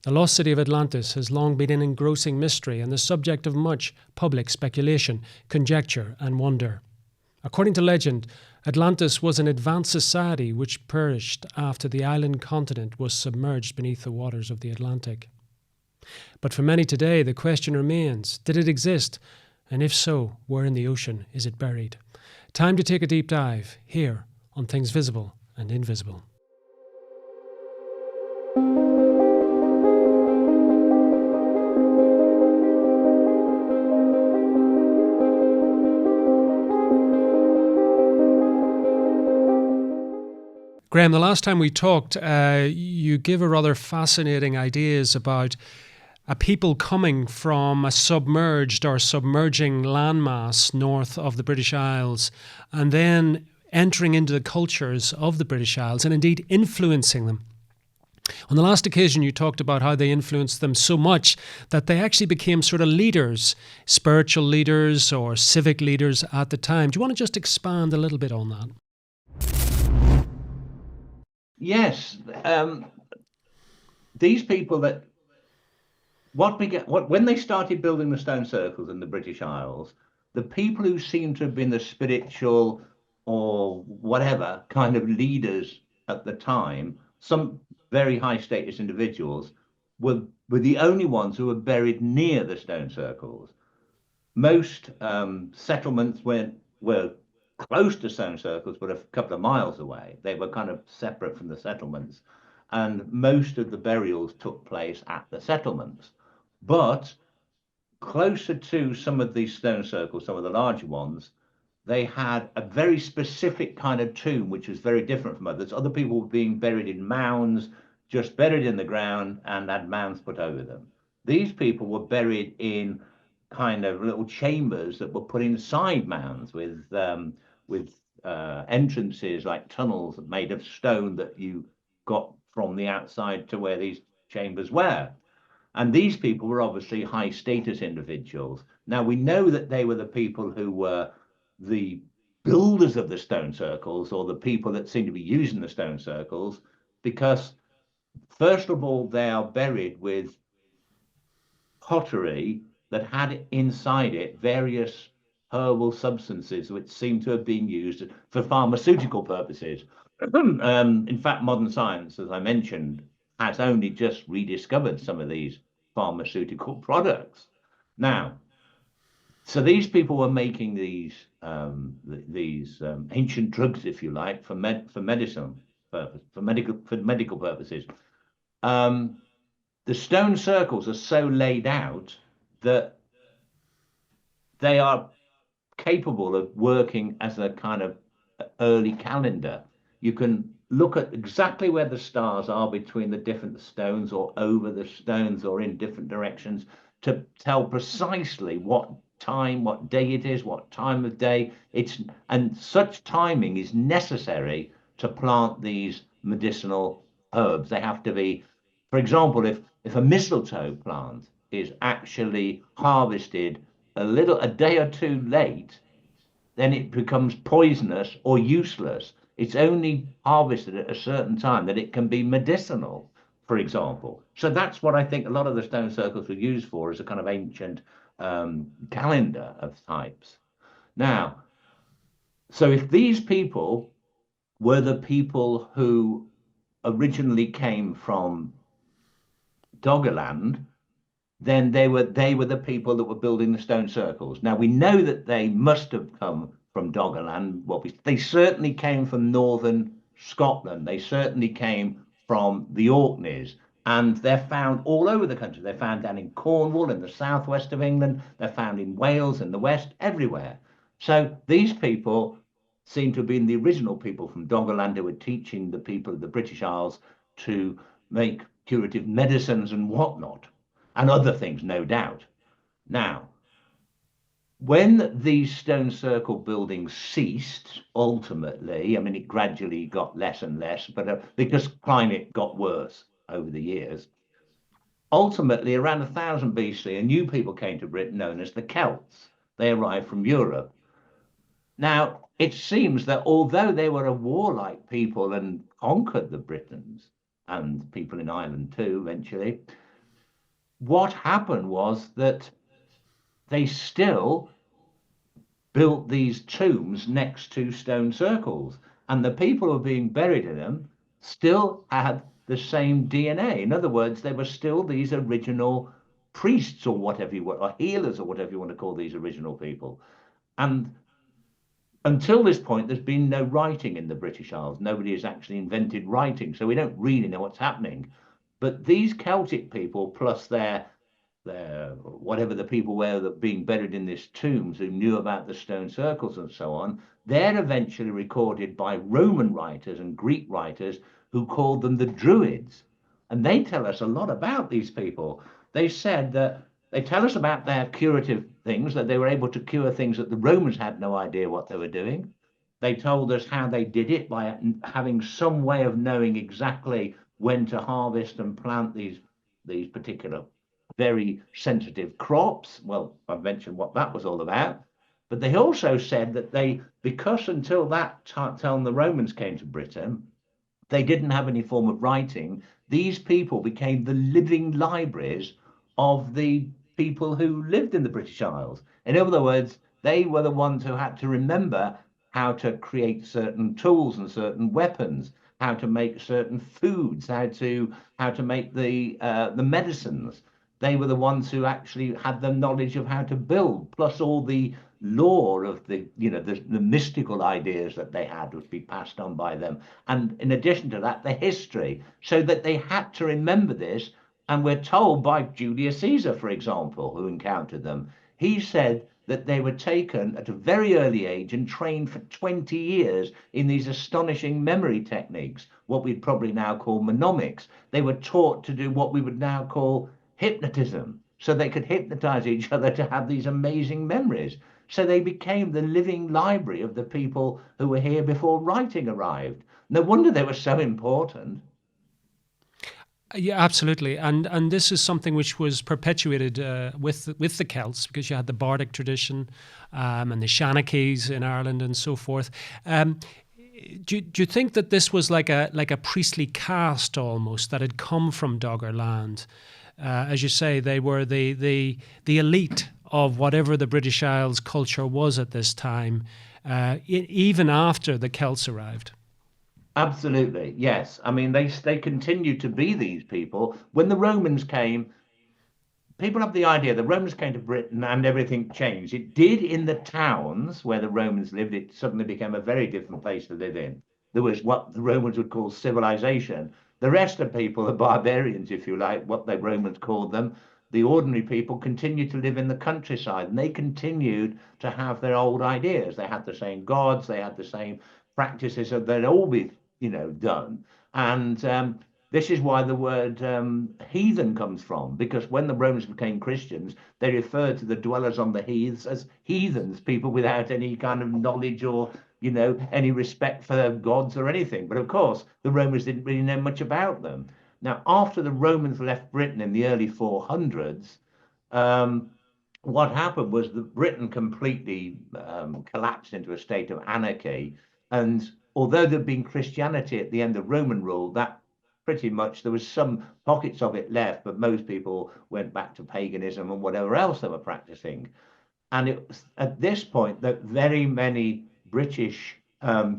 The lost city of Atlantis has long been an engrossing mystery and the subject of much public speculation, conjecture, and wonder. According to legend, Atlantis was an advanced society which perished after the island continent was submerged beneath the waters of the Atlantic. But for many today, the question remains, did it exist? And if so, where in the ocean is it buried? Time to take a deep dive here on Things Visible and Invisible. Graeme, the last time we talked, you gave a rather fascinating ideas about a people coming from a submerged or submerging landmass north of the British Isles and then entering into the cultures of the British Isles and indeed influencing them. On the last occasion, you talked about how they influenced them so much that they actually became sort of leaders, spiritual leaders or civic leaders at the time. Do you want to just expand a little bit on that? Yes, these people when they started building the stone circles in the British Isles, the people who seem to have been the spiritual or whatever kind of leaders at the time, some very high status individuals, were the only ones who were buried near the stone circles. Most settlements were close to stone circles, but a couple of miles away. They were kind of separate from the settlements. And most of the burials took place at the settlements. But closer to some of these stone circles, some of the larger ones, they had a very specific kind of tomb, which was very different from others. Other people were being buried in mounds, just buried in the ground and had mounds put over them. These people were buried in kind of little chambers that were put inside mounds with entrances like tunnels made of stone that you got from the outside to where these chambers were. And these people were obviously high status individuals. Now we know that they were the people who were the builders of the stone circles, or the people that seem to be using the stone circles, because first of all, they are buried with pottery that had inside it various herbal substances which seem to have been used for pharmaceutical purposes. In fact, modern science, as I mentioned, has only just rediscovered some of these pharmaceutical products. Now, so these people were making these ancient drugs, if you like, for medicine purpose, for medical purposes. The stone circles are so laid out that they are capable of working as a kind of early calendar. You can look at exactly where the stars are between the different stones or over the stones or in different directions to tell precisely what time, what day it is, what time of day and such timing is necessary to plant these medicinal herbs. They have to be, for example, if a mistletoe plant is actually harvested a day or two late, then it becomes poisonous or useless. It's only harvested at a certain time that it can be medicinal, for example. So that's what I think a lot of the stone circles were used for, as a kind of ancient calendar of types. Now, so if these people were the people who originally came from Doggerland, then they were the people that were building the stone circles. Now we know that they must have come from Doggerland. Well, they certainly came from northern Scotland. They certainly came from the Orkneys, and they're found all over the country. They're found down in Cornwall, in the southwest of England. They're found in Wales, in the west, everywhere. So these people seem to have been the original people from Doggerland who were teaching the people of the British Isles to make curative medicines and whatnot, and other things, no doubt. Now, when these stone circle buildings ceased, ultimately, I mean, it gradually got less and less, but because climate got worse over the years, ultimately, around 1000 BC, a new people came to Britain known as the Celts. They arrived from Europe. Now, it seems that although they were a warlike people and conquered the Britons and people in Ireland too, eventually, what happened was that they still built these tombs next to stone circles, and the people who were being buried in them still had the same DNA. In other words, they were still these original priests or whatever you want, or healers or whatever you want to call these original people. And until this point, there's been no writing in the British Isles. Nobody has actually invented writing, so we don't really know what's happening. But these Celtic people, plus their whatever the people were that being buried in these tombs who knew about the stone circles and so on, they're eventually recorded by Roman writers and Greek writers who called them the Druids. And they tell us a lot about these people. They said that they tell us about their curative things, that they were able to cure things that the Romans had no idea what they were doing. They told us how they did it by having some way of knowing exactly when to harvest and plant these particular very sensitive crops. Well, I've mentioned what that was all about. But they also said that because until that time the Romans came to Britain, they didn't have any form of writing. These people became the living libraries of the people who lived in the British Isles. In other words, they were the ones who had to remember how to create certain tools and certain weapons, how to make certain foods, how to make the medicines. They were the ones who actually had the knowledge of how to build, plus all the lore of the mystical ideas that they had would be passed on by them, and in addition to that, the history, so that they had to remember this. And we're told by Julius Caesar, for example, who encountered them, he said that they were taken at a very early age and trained for 20 years in these astonishing memory techniques, what we'd probably now call mnemonics. They were taught to do what we would now call hypnotism, so they could hypnotize each other to have these amazing memories. So they became the living library of the people who were here before writing arrived. No wonder they were so important. Yeah, absolutely, and this is something which was perpetuated with the Celts, because you had the bardic tradition and the Shanachies in Ireland and so forth. Do you think that this was like a priestly caste almost that had come from Doggerland? As you say, they were the elite of whatever the British Isles culture was at this time, even after the Celts arrived. Absolutely, yes. I mean, they continued to be these people. When the Romans came, people have the idea the Romans came to Britain and everything changed. It did in the towns where the Romans lived. It suddenly became a very different place to live in. There was what the Romans would call civilization. The rest of people are barbarians, if you like, what the Romans called them. The ordinary people continued to live in the countryside, and they continued to have their old ideas. They had the same gods, they had the same practices that they'd all be, done. And this is why the word heathen comes from, because when the Romans became Christians, they referred to the dwellers on the heaths as heathens, people without any kind of knowledge or, any respect for gods or anything. But of course, the Romans didn't really know much about them. Now, after the Romans left Britain in the early 400s, um, what happened was that Britain completely collapsed into a state of anarchy. And although there'd been Christianity at the end of Roman rule, that pretty much there was some pockets of it left, but most people went back to paganism and whatever else they were practicing. And it was at this point that very many British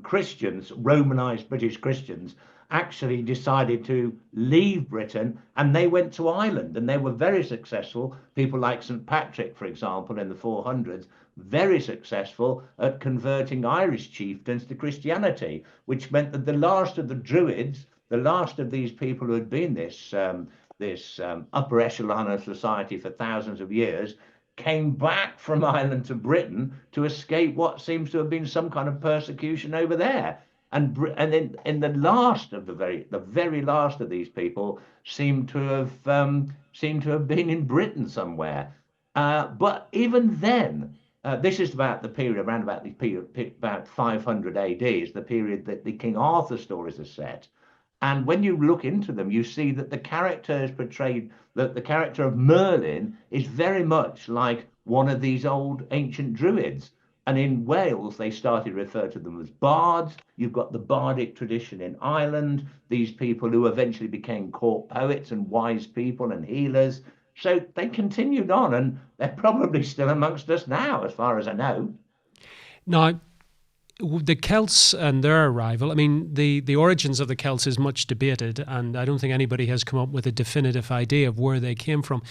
Christians, Romanized British Christians, actually decided to leave Britain, and they went to Ireland, and they were very successful. People like St. Patrick, for example, in the 400s, very successful at converting Irish chieftains to Christianity, which meant that the last of the Druids, the last of these people who had been this upper echelon of society for thousands of years, came back from Ireland to Britain to escape what seems to have been some kind of persecution over there. And in the last of the very last of these people seem to have been in Britain somewhere. But even then, this is about the period around about the period about 500 AD, is the period that the King Arthur stories are set. And when you look into them, you see that the character is portrayed, that the character of Merlin is very much like one of these old ancient druids. And in Wales, they started to refer to them as bards. You've got the bardic tradition in Ireland, these people who eventually became court poets and wise people and healers. So they continued on, and they're probably still amongst us now, as far as I know. Now, the Celts and their arrival, I mean, the origins of the Celts is much debated, and I don't think anybody has come up with a definitive idea of where they came from.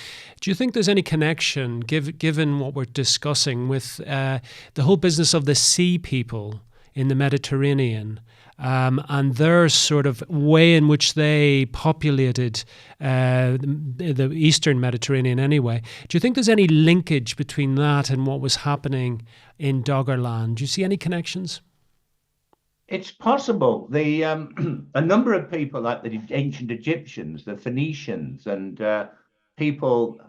Do you think there's any connection, given what we're discussing, with the whole business of the sea people in the Mediterranean and their sort of way in which they populated the Eastern Mediterranean anyway? Do you think there's any linkage between that and what was happening in Doggerland? Do you see any connections? It's possible. The a number of people, like the ancient Egyptians, the Phoenicians, and people.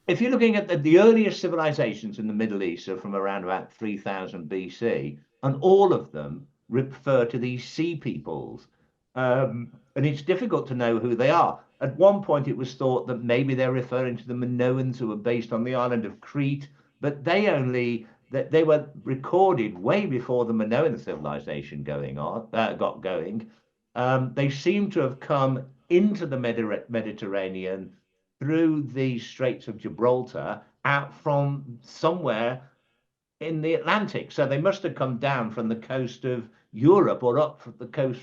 If you're looking at the earliest civilizations in the Middle East, are from around about 3000 BC, and all of them refer to these sea peoples. And it's difficult to know who they are. At one point, it was thought that maybe they're referring to the Minoans, who were based on the island of Crete, but they were recorded way before the Minoan civilization got going. They seem to have come into the Mediterranean through the Straits of Gibraltar out from somewhere in the Atlantic. So they must have come down from the coast of Europe or up from the coast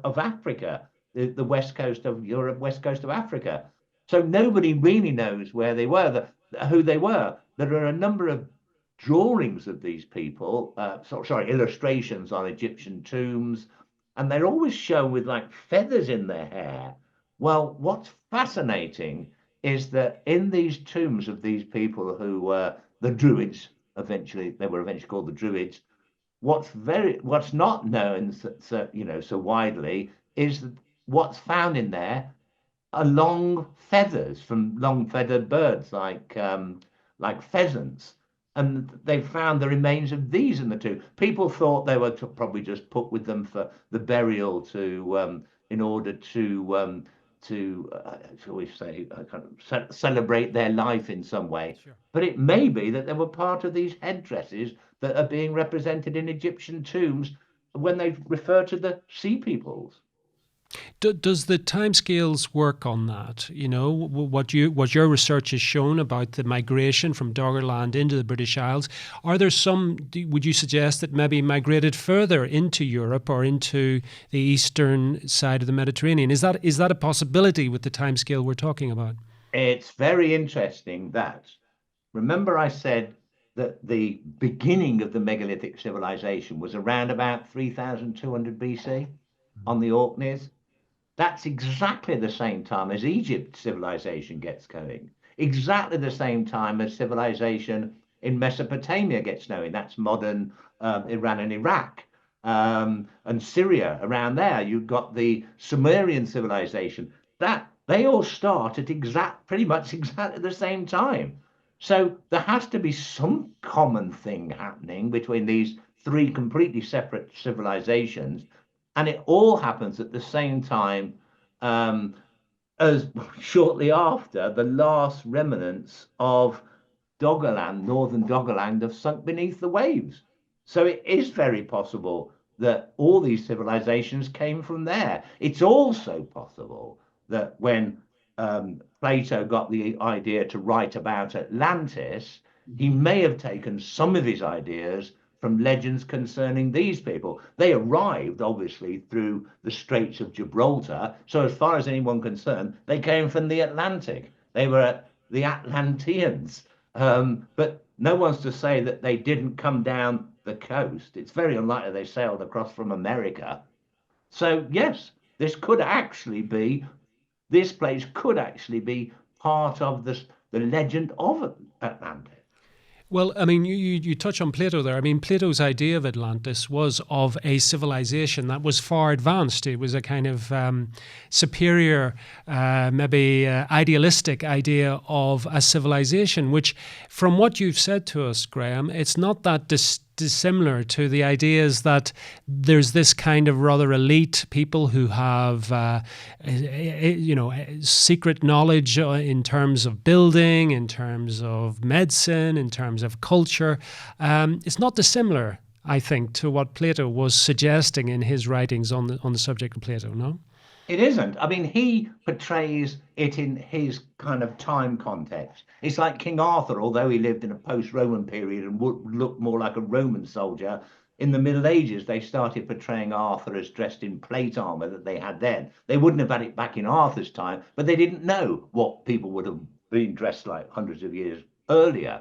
of Africa, the west coast of Europe, west coast of Africa. So nobody really knows where they were, who they were. There are a number of drawings of these people, illustrations on Egyptian tombs, and they're always shown with like feathers in their hair. Well, what's fascinating is that in these tombs of these people who were the Druids, they were eventually called the Druids. What's not known so widely is that what's found in there are long feathers from long feathered birds like pheasants. And they found the remains of these in the tomb. People thought they were probably just put with them for the burial in order to shall we say, kind of celebrate their life in some way. Sure. But it may be that they were part of these headdresses that are being represented in Egyptian tombs when they refer to the sea peoples. Does the timescales work on that? You know, what your research has shown about the migration from Doggerland into the British Isles. Are there some, would you suggest, that maybe migrated further into Europe or into the eastern side of the Mediterranean? Is that a possibility with the timescale we're talking about? It's very interesting that, remember I said that the beginning of the megalithic civilization was around about 3200 BC on the Orkneys. That's exactly the same time as Egypt civilization gets going. Exactly the same time as civilization in Mesopotamia gets going. That's modern Iran and Iraq and Syria. Around there, you've got the Sumerian civilization. That they all start at pretty much exactly the same time. So there has to be some common thing happening between these three completely separate civilizations. And it all happens at the same time as shortly after the last remnants of Doggerland, northern Doggerland, have sunk beneath the waves. So it is very possible that all these civilizations came from there. It's also possible that when Plato got the idea to write about Atlantis, he may have taken some of his ideas from legends concerning these people. They arrived, obviously, through the Straits of Gibraltar. So as far as anyone concerned, they came from the Atlantic. They were the Atlanteans. But no one's to say that they didn't come down the coast. It's very unlikely they sailed across from America. So yes, this place could actually be part of the legend of Atlantis. Well, I mean, you touch on Plato there. I mean, Plato's idea of Atlantis was of a civilization that was far advanced. It was a kind of superior, maybe idealistic idea of a civilization, which, from what you've said to us, Graeme, it's not that dissimilar to the ideas that there's this kind of rather elite people who have, secret knowledge in terms of building, in terms of medicine, in terms of culture. It's not dissimilar, I think, to what Plato was suggesting in his writings on the subject of Plato, no? It isn't. I mean, he portrays it in his kind of time context. It's like King Arthur, although he lived in a post-Roman period and would look more like a Roman soldier. In the Middle Ages, they started portraying Arthur as dressed in plate armor that they had then. They wouldn't have had it back in Arthur's time, but they didn't know what people would have been dressed like hundreds of years earlier.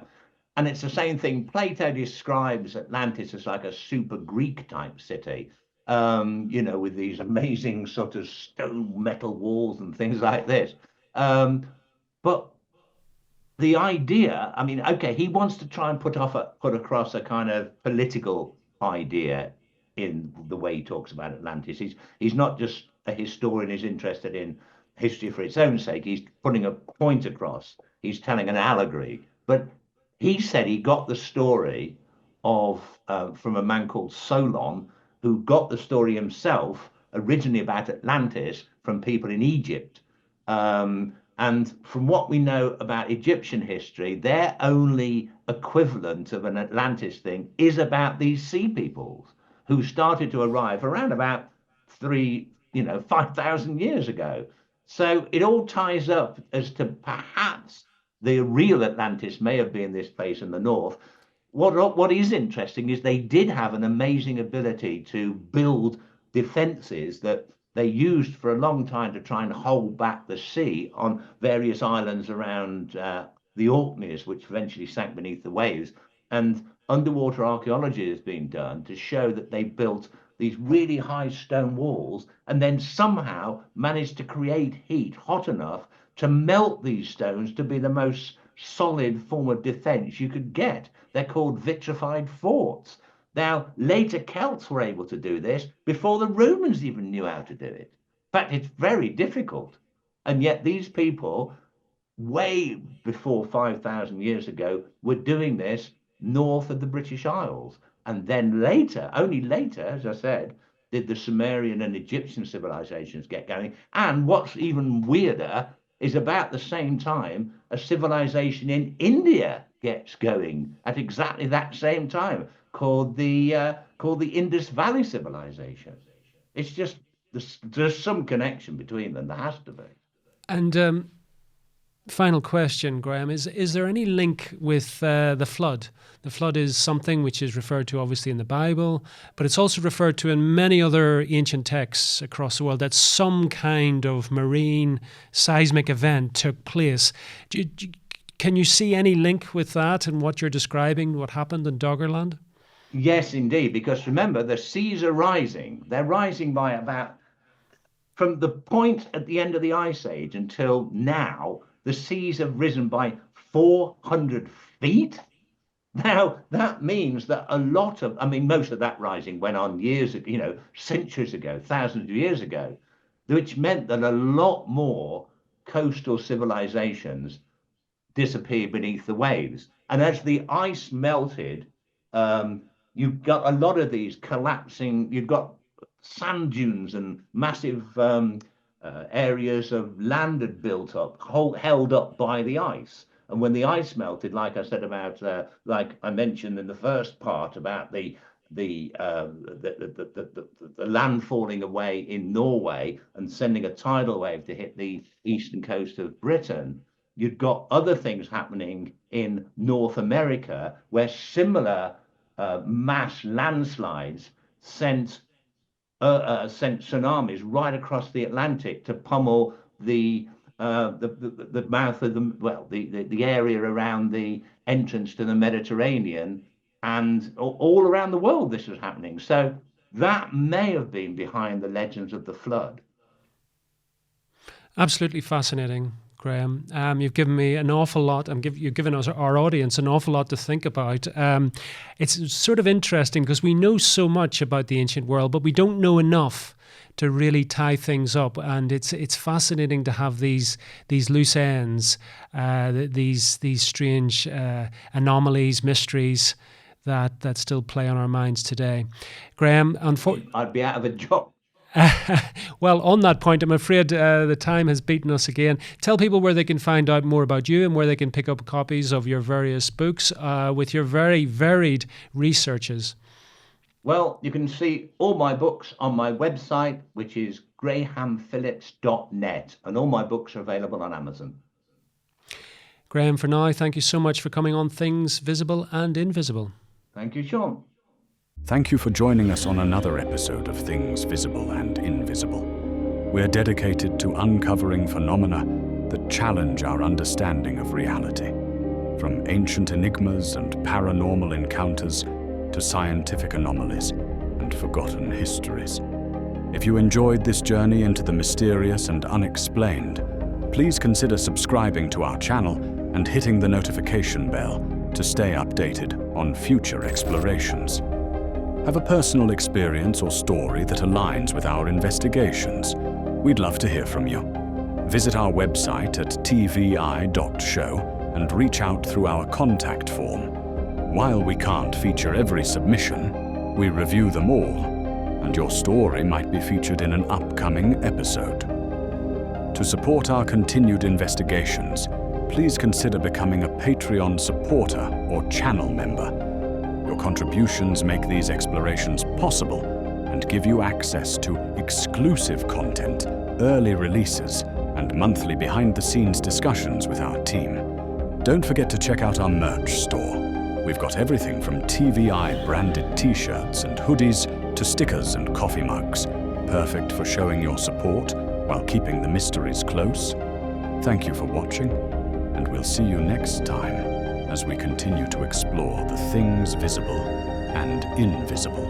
And it's the same thing. Plato describes Atlantis as like a super Greek type city, with these amazing sort of stone metal walls and things like this. But the idea, I mean, okay, he wants to try and put across a kind of political idea in the way he talks about Atlantis. He's not just a historian who's interested in history for its own sake. He's putting a point across. He's telling an allegory. But he said he got the story of from a man called Solon, who got the story himself originally about Atlantis from people in Egypt. And from what we know about Egyptian history, their only equivalent of an Atlantis thing is about these sea peoples who started to arrive around about 5,000 years ago. So it all ties up as to perhaps the real Atlantis may have been this place in the north. What is interesting is they did have an amazing ability to build defenses that they used for a long time to try and hold back the sea on various islands around the Orkneys, which eventually sank beneath the waves. And underwater archaeology has been done to show that they built these really high stone walls and then somehow managed to create heat hot enough to melt these stones to be the most solid form of defense you could get. They're called vitrified forts. Now, later Celts were able to do this before the Romans even knew how to do it. In fact, it's very difficult. And yet these people, way before 5,000 years ago, were doing this north of the British Isles. And then later, only later, as I said, did the Sumerian and Egyptian civilizations get going. And what's even weirder is about the same time, a civilization in India gets going at exactly that same time, called the Indus Valley civilization. It's just there's some connection between them. There has to be. And final question, Graeme, is there any link with the flood? The flood is something which is referred to obviously in the Bible, but it's also referred to in many other ancient texts across the world, that some kind of marine seismic event took place. Can you see any link with that and what you're describing, what happened in Doggerland? Yes, indeed, because remember, the seas are rising. They're rising by about, from the point at the end of the Ice Age until now, the seas have risen by 400 feet. Now, that means that I mean, most of that rising went on years ago, centuries ago, thousands of years ago, which meant that a lot more coastal civilizations disappeared beneath the waves. And as the ice melted, you've got a lot of these collapsing, you've got sand dunes and massive areas of land had built up, held up by the ice. And when the ice melted, like I said about, like I mentioned in the first part about the land falling away in Norway and sending a tidal wave to hit the eastern coast of Britain, you've got other things happening in North America where similar mass landslides sent tsunamis right across the Atlantic to pummel the mouth of the area around the entrance to the Mediterranean, and all around the world this was happening. So that may have been behind the legends of the flood. Absolutely fascinating, Graeme. You've given me an awful lot. You've given us, our audience, an awful lot to think about. It's sort of interesting because we know so much about the ancient world, but we don't know enough to really tie things up. And it's fascinating to have these loose ends, these strange anomalies, mysteries that still play on our minds today. Graeme, I'd be out of a job. Well, on that point, I'm afraid the time has beaten us again. Tell people where they can find out more about you and where they can pick up copies of your various books with your very varied researches. Well, you can see all my books on my website, which is grahamphillips.net, and all my books are available on Amazon. Graeme, for now, thank you so much for coming on Things Visible and Invisible. Thank you, Sean. Thank you for joining us on another episode of Things Visible and Invisible. We're dedicated to uncovering phenomena that challenge our understanding of reality, from ancient enigmas and paranormal encounters to scientific anomalies and forgotten histories. If you enjoyed this journey into the mysterious and unexplained, please consider subscribing to our channel and hitting the notification bell to stay updated on future explorations. Have a personal experience or story that aligns with our investigations? We'd love to hear from you. Visit our website at tvi.show and reach out through our contact form. While we can't feature every submission, we review them all, and your story might be featured in an upcoming episode. To support our continued investigations, please consider becoming a Patreon supporter or channel member. Your contributions make these explorations possible and give you access to exclusive content, early releases, and monthly behind-the-scenes discussions with our team. Don't forget to check out our merch store. We've got everything from TVI-branded t-shirts and hoodies to stickers and coffee mugs, perfect for showing your support while keeping the mysteries close. Thank you for watching, and we'll see you next time as we continue to explore the things visible and invisible.